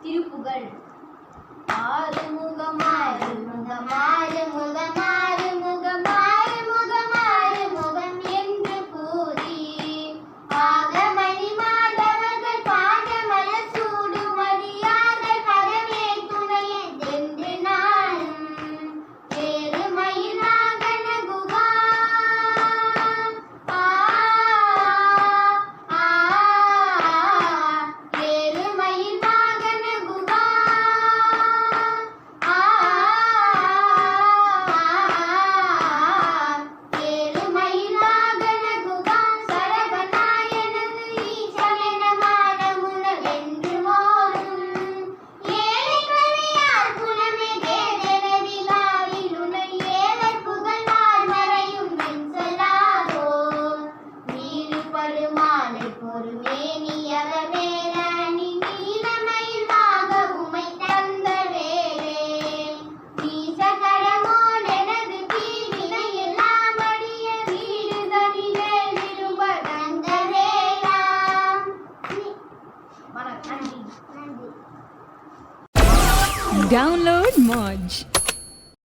திருப்புகழ். ஆறுமுகம் ஆறுமுகம் ஆறுமுகம் ஆறுமுகம் ஆறுமுகம் ஆறுமுகம் என்று கூறி ஆகமணி மாதவர்கள் பாதமல சூடும் அடியார்கள் கரவே துணையே என்று நானும் ஏறுமயில் வாகன குகா ஏறுமயில் வாகன குகா ஏறுமயில் வாகன குகா சரவணாயனது ஈசனமான முனவென்று ஓடும் ஏழை கவியார் குலமே தேதெனவிலாவில் உனை ஏவர் புகழ்வார் மறையும் என் சொல்லாதோ நீரு பருமானை பொறுமேனி அவவேரணி நீலமயில் வாக உமை தந்த வேலே நீச கடமோன் எனது தீவினை எல்லாம் அடிய வீடு தனிலே விரும்ப தந்த வேளாம். நன்றி. Download Moj.